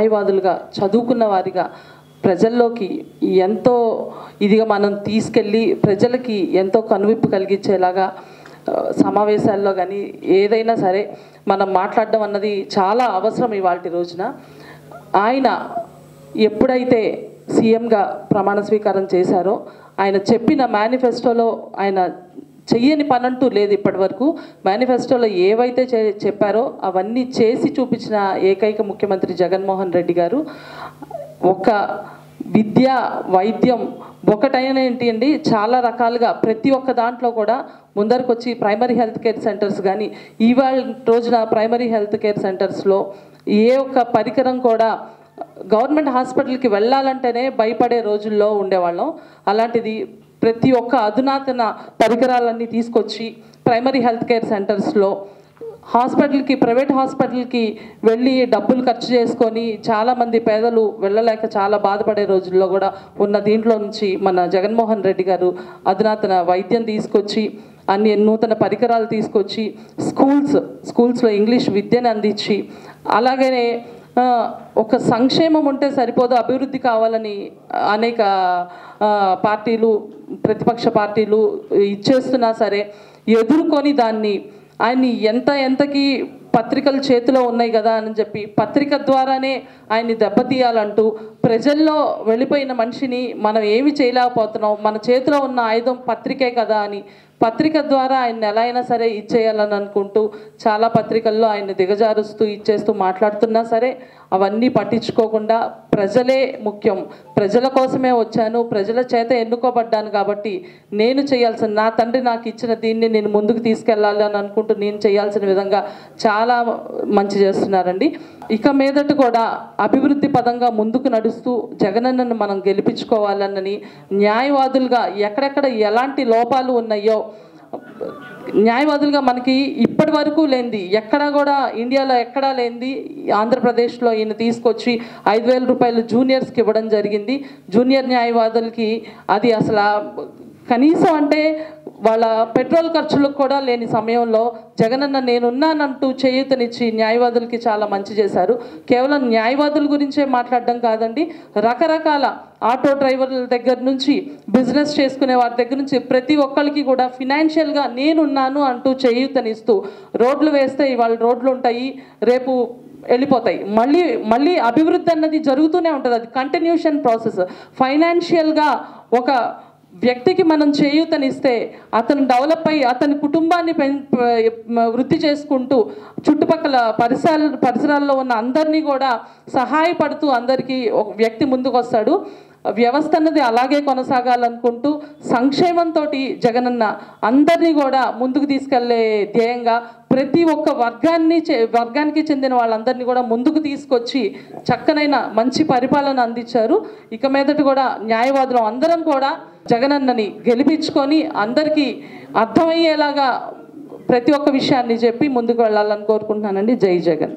న్యాయవాదులుగా చదువుకున్న వారిగా ప్రజల్లోకి ఎంతో ఇదిగా మనం తీసుకెళ్ళి ప్రజలకి ఎంతో కనువిప్పు కలిగించేలాగా సమావేశాల్లో కానీ ఏదైనా సరే మనం మాట్లాడడం అన్నది చాలా అవసరం ఇవాల్టి రోజున. ఆయన ఎప్పుడైతే సీఎంగా ప్రమాణ స్వీకారం చేశారో ఆయన చెప్పిన మేనిఫెస్టోలో ఆయన చెయ్యని పనంటూ లేదు. ఇప్పటి వరకు మేనిఫెస్టోలో ఏవైతే చెప్పారో అవన్నీ చేసి చూపించిన ఏకైక ముఖ్యమంత్రి జగన్మోహన్ రెడ్డి గారు. ఒక విద్య వైద్యం ఒకటైన ఏంటి అండి, చాలా రకాలుగా ప్రతి ఒక్క దాంట్లో కూడా ముందరకు వచ్చి ప్రైమరీ హెల్త్ కేర్ సెంటర్స్ కానీ ఇవాళ రోజున ప్రైమరీ హెల్త్ కేర్ సెంటర్స్లో ఏ ఒక్క పరికరం కూడా గవర్నమెంట్ హాస్పిటల్కి వెళ్ళాలంటేనే భయపడే రోజుల్లో ఉండేవాళ్ళం. అలాంటిది ప్రతి ఒక్క అధునాతన పరికరాలన్నీ తీసుకొచ్చి ప్రైమరీ హెల్త్ కేర్ సెంటర్స్లో హాస్పిటల్కి ప్రైవేట్ హాస్పిటల్కి వెళ్ళి డబ్బులు ఖర్చు చేసుకొని చాలామంది పేదలు వెళ్ళలేక చాలా బాధపడే రోజుల్లో కూడా ఉన్న దీంట్లో నుంచి మన జగన్మోహన్ రెడ్డి గారు అధునాతన వైద్యం తీసుకొచ్చి అన్ని నూతన పరికరాలు తీసుకొచ్చి స్కూల్స్లో ఇంగ్లీష్ విద్యను అందించి అలాగనే ఒక సంక్షేమం ఉంటే సరిపోదు, అభివృద్ధి కావాలని అనేక పార్టీలు ప్రతిపక్ష పార్టీలు ఇచ్చేస్తున్నా సరే ఎదుర్కొని దాన్ని ఆయన్ని ఎంతకి పత్రికలు చేతిలో ఉన్నాయి కదా అని చెప్పి పత్రిక ద్వారానే ఆయన్ని దెబ్బతీయాలంటూ ప్రజల్లో వెళ్ళిపోయిన మనిషిని మనం ఏమి చేయలేకపోతున్నాం, మన చేతిలో ఉన్న ఆయుధం పత్రికే కదా అని పత్రిక ద్వారా ఆయన్ని ఎలా అయినా సరే ఇచ్చేయాలని అనుకుంటూ చాలా పత్రికల్లో ఆయన్ని దిగజారుస్తూ ఇచ్చేస్తూ మాట్లాడుతున్నా సరే అవన్నీ పట్టించుకోకుండా ప్రజలే ముఖ్యం, ప్రజల కోసమే వచ్చాను, ప్రజల చేత ఎన్నుకోబడ్డాను కాబట్టి నేను చేయాల్సిన నా తండ్రి నాకు ఇచ్చిన దీన్ని నేను ముందుకు తీసుకెళ్ళాలి అని అనుకుంటూ నేను చేయాల్సిన విధంగా చాలా మంచి చేస్తున్నారండి. ఇక మీదట కూడా అభివృద్ధి పదంగా ముందుకు నడుస్తూ జగనన్నను మనం గెలిపించుకోవాలన్నని న్యాయవాదులుగా ఎక్కడెక్కడ ఎలాంటి లోపాలు ఉన్నాయో న్యాయవాదులుగా మనకి ఇప్పటి వరకు లేనిది ఎక్కడా కూడా ఇండియాలో ఎక్కడా లేనిది ఆంధ్రప్రదేశ్లో ఈయన తీసుకొచ్చి 5,000 రూపాయలు జూనియర్స్కి ఇవ్వడం జరిగింది. జూనియర్ న్యాయవాదులకి అది అసలు కనీసం అంటే వాళ్ళ పెట్రోల్ ఖర్చులకు కూడా లేని సమయంలో జగనన్న నేనున్నానంటూ చేయూతనిచ్చి న్యాయవాదులకి చాలా మంచి చేశారు. కేవలం న్యాయవాదుల గురించే మాట్లాడడం కాదండి, రకరకాల ఆటో డ్రైవర్ల దగ్గర నుంచి బిజినెస్ చేసుకునే వారి దగ్గర నుంచి ప్రతి ఒక్కరికి కూడా ఫినాన్షియల్గా నేనున్నాను అంటూ చేయూతనిస్తూ రోడ్లు వేస్తే ఇవాళ రోడ్లు ఉంటాయి, రేపు వెళ్ళిపోతాయి, మళ్ళీ అభివృద్ధి అన్నది జరుగుతూనే ఉంటుంది. అది కంటిన్యూషన్ ప్రాసెస్. ఫైనాన్షియల్గా ఒక వ్యక్తికి మనం చేయూతనిస్తే అతను డెవలప్ అయ్యి అతని కుటుంబాన్ని వృద్ధి చేసుకుంటూ చుట్టుపక్కల పరిసరాల్లో ఉన్న అందరినీ కూడా సహాయపడుతూ అందరికీ ఒక వ్యక్తి ముందుకు వస్తాడు. వ్యవస్థ అన్నది అలాగే కొనసాగాలనుకుంటూ సంక్షేమంతో జగనన్న అందరినీ కూడా ముందుకు తీసుకెళ్లే ధ్యేయంగా ప్రతి ఒక్క వర్గానికి చెందిన వాళ్ళందరినీ కూడా ముందుకు తీసుకొచ్చి చక్కనైన మంచి పరిపాలన అందించారు. ఇక మీదట కూడా న్యాయవాదులు అందరం కూడా జగనన్నని గెలిపించుకొని అందరికీ అర్థమయ్యేలాగా ప్రతి ఒక్క విషయాన్ని చెప్పి ముందుకు వెళ్ళాలని కోరుకుంటున్నానండి. జై జగన్.